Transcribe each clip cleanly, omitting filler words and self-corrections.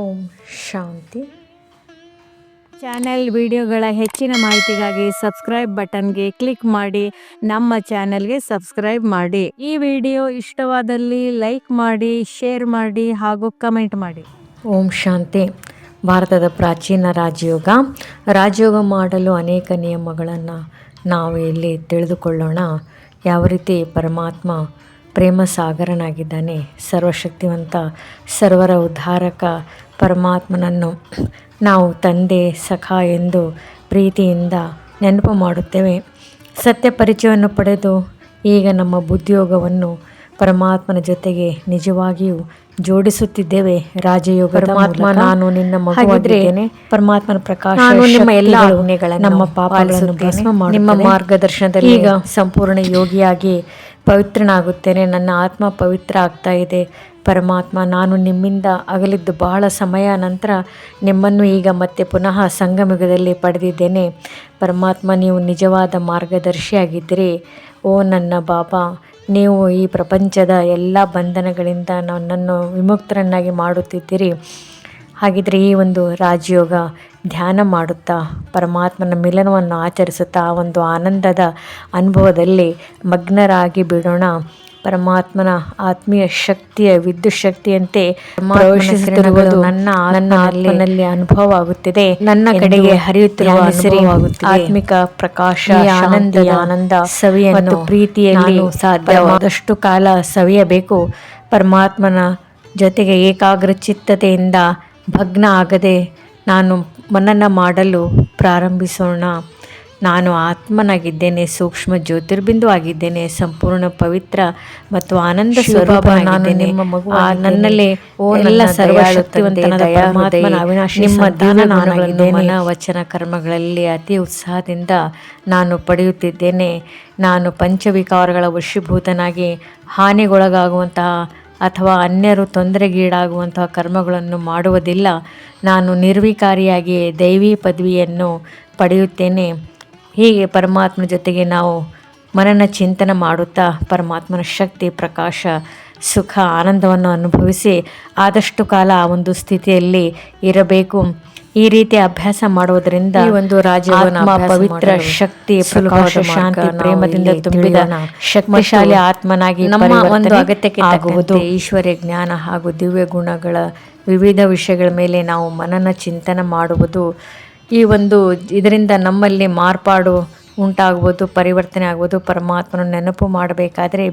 ಓಂ ಶಾಂತಿ. Channel ವಿಡಿಯೋಗಳ ಹೆಚ್ಚಿನ ಮಾಹಿತಿಗಾಗಿ ಸಬ್ಸ್ಕ್ರೈಬ್ ಬಟನ್ಗೆ ಕ್ಲಿಕ್ ಮಾಡಿ ನಮ್ಮ ಚಾನೆಲ್ಗೆ ಸಬ್ಸ್ಕ್ರೈಬ್ ಮಾಡಿ. ಈ ವಿಡಿಯೋ ಇಷ್ಟವಾದಲ್ಲಿ ಲೈಕ್ ಮಾಡಿ, ಶೇರ್ ಮಾಡಿ ಹಾಗೂ ಕಮೆಂಟ್ ಮಾಡಿ. ಓಂ ಶಾಂತಿ. ಭಾರತದ ಪ್ರಾಚೀನ ರಾಜಯೋಗ ಮಾಡಲು ಅನೇಕ ನಿಯಮಗಳನ್ನು ನಾವು ಇಲ್ಲಿ ತಿಳಿದುಕೊಳ್ಳೋಣ. ಯಾವ ರೀತಿ ಪರಮಾತ್ಮ ಪ್ರೇಮ ಸಾಗರನಾಗಿದ್ದಾನೆ, ಸರ್ವಶಕ್ತಿವಂತ, ಸರ್ವರ ಉದ್ಧಾರಕ ಪರಮಾತ್ಮನನ್ನು ನಾವು ತಂದೆ ಸಖ ಎಂದು ಪ್ರೀತಿಯಿಂದ ನೆನಪು ಮಾಡುತ್ತೇವೆ. ಸತ್ಯ ಪರಿಚಯವನ್ನು ಪಡೆದು ಈಗ ನಮ್ಮ ಬುದ್ಧಿಯೋಗವನ್ನು ಪರಮಾತ್ಮನ ಜೊತೆಗೆ ನಿಜವಾಗಿಯೂ ಜೋಡಿಸುತ್ತಿದ್ದೇವೆ. ರಾಜಯೋಗ ಪರಮಾತ್ಮ ನಾನು ನಿನ್ನ ಮಗುವಾಗಿದ್ದೇನೆ, ಪರಮಾತ್ಮನ ಪ್ರಕಾಶ, ನಿಮ್ಮ ಎಲ್ಲ ಆಜ್ಞೆಗಳನ್ನು, ನಮ್ಮ ಪಾಪಗಳನ್ನು ಭಸ್ಮ ಮಾಡಿ ನಿಮ್ಮ ಮಾರ್ಗದರ್ಶನದಲ್ಲಿ ಈಗ ಸಂಪೂರ್ಣ ಯೋಗಿಯಾಗಿ ಪವಿತ್ರನಾಗುತ್ತೇನೆ. ನನ್ನ ಆತ್ಮ ಪವಿತ್ರ ಆಗ್ತಾ ಇದೆ. ಪರಮಾತ್ಮ ನಾನು ನಿಮ್ಮಿಂದ ಅಗಲಿದ್ದು ಬಹಳ ಸಮಯ ನಂತರ ನಿಮ್ಮನ್ನು ಈಗ ಮತ್ತೆ ಪುನಃ ಸಂಗಮಯುಗದಲ್ಲಿ ಪಡೆದಿದ್ದೇನೆ. ಪರಮಾತ್ಮ ನೀವು ನಿಜವಾದ ಮಾರ್ಗದರ್ಶಿಯಾಗಿದ್ದೀರಿ. ಓ ನನ್ನ ಬಾಬಾ, ನೀವು ಈ ಪ್ರಪಂಚದ ಎಲ್ಲ ಬಂಧನಗಳಿಂದ ನನ್ನನ್ನು ವಿಮುಕ್ತರನ್ನಾಗಿ ಮಾಡುತ್ತಿದ್ದೀರಿ. ಹಾಗಿದ್ರೆ ಈ ಒಂದು ರಾಜಯೋಗ ಧ್ಯಾನ ಮಾಡುತ್ತಾ ಪರಮಾತ್ಮನ ಮಿಲನವನ್ನು ಆಚರಿಸುತ್ತಾ ಆ ಒಂದು ಆನಂದದ ಅನುಭವದಲ್ಲಿ ಮಗ್ನರಾಗಿ ಬಿಡೋಣ. ಪರಮಾತ್ಮನ ಆತ್ಮೀಯ ಶಕ್ತಿಯ ವಿದ್ಯುತ್ ಶಕ್ತಿಯಂತೆ ಪ್ರವೇಶಿಸುತ್ತಿರುವುದು ನನ್ನ ಆತ್ಮನಲ್ಲಿ ಅನುಭವ ಆಗುತ್ತಿದೆ. ನನ್ನ ಕಡೆಗೆ ಹರಿಯುತ್ತಿರುವ ಅನುಭವವಾಗುತ್ತಿದೆ. ಆತ್ಮಿಕ ಪ್ರಕಾಶ, ಆನಂದ ಸವಿಯನ್ನು ಪ್ರೀತಿಯಲ್ಲಿ ಸಾಧ್ಯವಾದಷ್ಟು ಕಾಲ ಸವಿಯಬೇಕು. ಪರಮಾತ್ಮನ ಜೊತೆಗೆ ಏಕಾಗ್ರ ಚಿತ್ತತೆಯಿಂದ ಭಗ್ನ ಆಗದೆ ನಾನು ಮನನ ಮಾಡಲು ಪ್ರಾರಂಭಿಸೋಣ. ನಾನು ಆತ್ಮನಾಗಿದ್ದೇನೆ, ಸೂಕ್ಷ್ಮ ಜ್ಯೋತಿರ್ಬಿಂದು ಆಗಿದ್ದೇನೆ, ಸಂಪೂರ್ಣ ಪವಿತ್ರ ಮತ್ತು ಆನಂದ ಸ್ವರೂಪ. ನಾನು ನಿಮ್ಮ ಮಗು, ನನ್ನಲ್ಲೇ ಎಲ್ಲ ಸರ್ವಶಕ್ತಿವಂತನಾದ ಪರಮಾತ್ಮನ ಅವಿನಾಶಿ ನಿಮ್ಮ ದಾನನಾಗಿದ್ದೇನೆ. ಮನ ವಚನ ಕರ್ಮಗಳಲ್ಲಿ ಅತಿ ಉತ್ಸಾಹದಿಂದ ನಾನು ಪಡೆಯುತ್ತಿದ್ದೇನೆ. ನಾನು ಪಂಚವಿಕಾರಗಳ ವಶೀಭೂತನಾಗಿ ಹಾನಿಗೊಳಗಾಗುವಂತಹ ಅಥವಾ ಅನ್ಯರು ತೊಂದರೆಗೀಡಾಗುವಂತಹ ಕರ್ಮಗಳನ್ನು ಮಾಡುವುದಿಲ್ಲ. ನಾನು ನಿರ್ವಿಕಾರಿಯಾಗಿ ದೈವಿ ಪದವಿಯನ್ನು ಪಡೆಯುತ್ತೇನೆ. ಹೀಗೆ ಪರಮಾತ್ಮನ ಜೊತೆಗೆ ನಾವು ಮನನ ಚಿಂತನೆ ಮಾಡುತ್ತಾ ಪರಮಾತ್ಮನ ಶಕ್ತಿ, ಪ್ರಕಾಶ, ಸುಖ, ಆನಂದವನ್ನು ಅನುಭವಿಸಿ ಆದಷ್ಟು ಕಾಲ ಆ ಒಂದು ಸ್ಥಿತಿಯಲ್ಲಿ ಇರಬೇಕು. ಈ ರೀತಿ ಅಭ್ಯಾಸ ಮಾಡುವುದರಿಂದ ಈ ಒಂದು ರಾಜಯೋಗ ಪವಿತ್ರ ಶಕ್ತಿ, ಪ್ರಕಾಶ, ಶಾಂತಿ, ಪ್ರೇಮದಿಂದ ತುಂಬಿದ ಶಕ್ತಿಶಾಲಿ ಆತ್ಮನಾಗಿ ನಮ್ಮ ಒಂದು ಅಗತ್ಯಕ್ಕೆ ಆಗುವುದು. ಈಶ್ವರ್ಯ ಜ್ಞಾನ ಹಾಗೂ ದಿವ್ಯ ಗುಣಗಳ ವಿವಿಧ ವಿಷಯಗಳ ಮೇಲೆ ನಾವು ಮನನ ಚಿಂತನೆ ಮಾಡುವುದು. ಈ ಒಂದು ಇದರಿಂದ ನಮ್ಮಲ್ಲಿ ಮಾರ್ಪಾಡು ಉಂಟಾಗುವುದು, ಪರಿವರ್ತನೆ ಆಗುವುದು. ಪರಮಾತ್ಮನ ನೆನಪು ಮಾಡಬೇಕಾದರೆ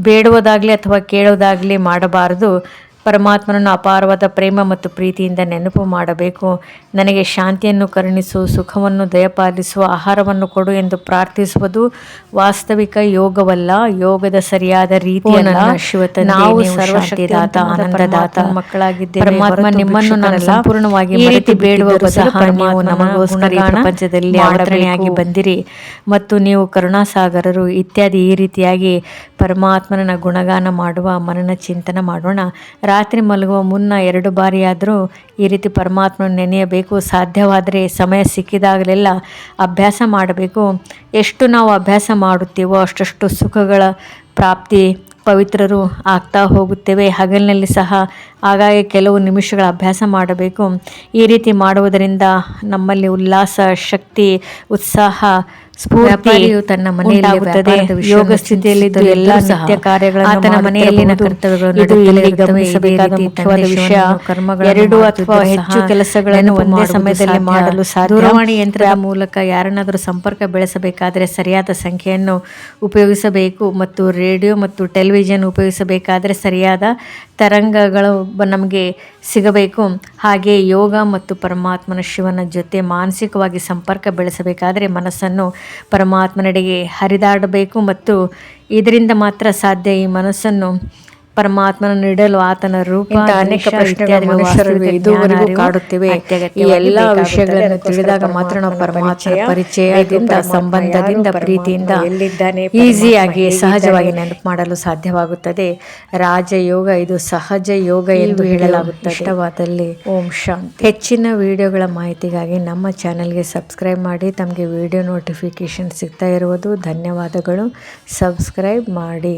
ಬೇಡುವುದಾಗಲಿ ಅಥವಾ ಕೇಳುವುದಾಗಲಿ ಮಾಡಬಾರದು. ಪರಮಾತ್ಮನನ್ನು ಅಪಾರವಾದ ಪ್ರೇಮ ಮತ್ತು ಪ್ರೀತಿಯಿಂದ ನೆನಪು ಮಾಡಬೇಕು. ನನಗೆ ಶಾಂತಿಯನ್ನು ಕರುಣಿಸು, ಸುಖವನ್ನು ದಯಪಾಲಿಸುವ, ಆಹಾರವನ್ನು ಕೊಡು ಎಂದು ಪ್ರಾರ್ಥಿಸುವುದು ವಾಸ್ತವಿಕ ಯೋಗವಲ್ಲ. ಯೋಗದ ಸರಿಯಾದ ರೀತಿಯಲ್ಲ. ನಾವು ಸರ್ವಶಕ್ತಿದಾತ, ಆನಂದದಾತ ಮಕ್ಕಳಾಗಿದ್ದೇವೆ. ಪರಮಾತ್ಮ ನಿಮ್ಮನ್ನು ನಾನು ಸಂಪೂರ್ಣವಾಗಿ ಈ ರೀತಿ ಬೇಡುವ ಸಹ ನೀವು ನಮಗೋಸ್ಕರ ಈ ಪ್ರಪಂಚದಲ್ಲಿ ಅವತರಣೆಯಾಗಿ ಬಂದಿರಿ ಮತ್ತು ನೀವು ಕರುಣಾಸಾಗರರು ಇತ್ಯಾದಿ. ಈ ರೀತಿಯಾಗಿ ಪರಮಾತ್ಮನ ಗುಣಗಾನ ಮಾಡುವ ಮನನ ಚಿಂತನೆ ಮಾಡೋಣ. ರಾತ್ರಿ ಮಲಗುವ ಮುನ್ನ 2 ಬಾರಿಯಾದರೂ ಈ ರೀತಿ ಪರಮಾತ್ಮನ ನೆನೆಯಬೇಕು. ಸಾಧ್ಯವಾದರೆ ಸಮಯ ಸಿಕ್ಕಿದಾಗಲೆಲ್ಲ ಅಭ್ಯಾಸ ಮಾಡಬೇಕು. ಎಷ್ಟು ನಾವು ಅಭ್ಯಾಸ ಮಾಡುತ್ತೀವೋ ಅಷ್ಟು ಸುಖಗಳ ಪ್ರಾಪ್ತಿ, ಪವಿತ್ರರು ಆಗ್ತಾ ಹೋಗುತ್ತೇವೆ. ಹಗಲಿನಲ್ಲಿ ಸಹ ಹಾಗಾಗಿ ಕೆಲವು ನಿಮಿಷಗಳ ಅಭ್ಯಾಸ ಮಾಡಬೇಕು. ಈ ರೀತಿ ಮಾಡುವುದರಿಂದ ನಮ್ಮಲ್ಲಿ ಉಲ್ಲಾಸ, ಶಕ್ತಿ, ಉತ್ಸಾಹ, ಸ್ಫೂರ್ತಿ ತನ್ನ ಮನೆಯಲ್ಲಿ ಯೋಗ ಸ್ಥಿತಿಯಲ್ಲಿ ಎಲ್ಲ ನಿತ್ಯ ಕಾರ್ಯಗಳನ್ನು ಆತನ ಮನೆಯಲ್ಲಿನ ಕರ್ತವ್ಯಗಳನ್ನು ಗಮನಿಸಬೇಕಾದ ಮುಖ್ಯವಾದ ವಿಷಯ. 2 ಅಥವಾ ಹೆಚ್ಚು ಕೆಲಸಗಳನ್ನು ಒಂದೇ ಸಮಯದಲ್ಲಿ ಮಾಡಲು ಸಾಧ್ಯ. ದೂರವಾಣಿ ಯಂತ್ರದ ಮೂಲಕ ಯಾರನ್ನಾದರೂ ಸಂಪರ್ಕ ಬೆಳೆಸಬೇಕಾದರೆ ಸರಿಯಾದ ಸಂಖ್ಯೆಯನ್ನು ಉಪಯೋಗಿಸಬೇಕು ಮತ್ತು ರೇಡಿಯೋ ಮತ್ತು ಟೆಲಿವಿಷನ್ ಉಪಯೋಗಿಸಬೇಕಾದರೆ ಸರಿಯಾದ ತರಂಗಗಳು ನಮಗೆ ಸಿಗಬೇಕು. ಹಾಗೆ ಯೋಗ ಮತ್ತು ಪರಮಾತ್ಮನ ಶಿವನ ಜೊತೆ ಮಾನಸಿಕವಾಗಿ ಸಂಪರ್ಕ ಬೆಳೆಸಬೇಕಾದರೆ ಮನಸ್ಸನ್ನು ಪರಮಾತ್ಮನೆಡೆಗೆ ಹರಿದಾಡಬೇಕು ಮತ್ತು ಇದರಿಂದ ಮಾತ್ರ ಸಾಧ್ಯ. ಈ ಮನಸ್ಸನ್ನು ಪರಮಾತ್ಮನ ನೀಡಲು ಆತನ ರೂಪ, ಅನೇಕ ಪ್ರಶ್ನೆಗಳು ಇದುವರೆಗೂ ಕಾಡುತ್ತಿವೆ. ಈ ಎಲ್ಲ ವಿಷಯಗಳನ್ನು ತಿಳಿದಾಗ ಮಾತ್ರ ನಾವು ಪರಮಾತ್ಮನ ಪರಿಚಯದಿಂದ, ಸಂಬಂಧದಿಂದ, ಪ್ರೀತಿಯಿಂದ ಈಸಿಯಾಗಿ ಸಹಜವಾಗಿ ನೆನಪು ಮಾಡಲು ಸಾಧ್ಯವಾಗುತ್ತದೆ. ರಾಜಯೋಗ ಇದು ಸಹಜ ಯೋಗ ಎಂದು ಹೇಳಲಾಗುತ್ತದೆ. ಇಷ್ಟವಾದಲ್ಲಿ ಓಂ ಶಾಂತಿ. ಹೆಚ್ಚಿನ ವಿಡಿಯೋಗಳ ಮಾಹಿತಿಗಾಗಿ ನಮ್ಮ ಚಾನೆಲ್ಗೆ ಸಬ್ಸ್ಕ್ರೈಬ್ ಮಾಡಿ. ತಮಗೆ ವಿಡಿಯೋ ನೋಟಿಫಿಕೇಶನ್ ಸಿಗ್ತಾ ಇರುವುದು ಧನ್ಯವಾದಗಳು. ಸಬ್ಸ್ಕ್ರೈಬ್ ಮಾಡಿ.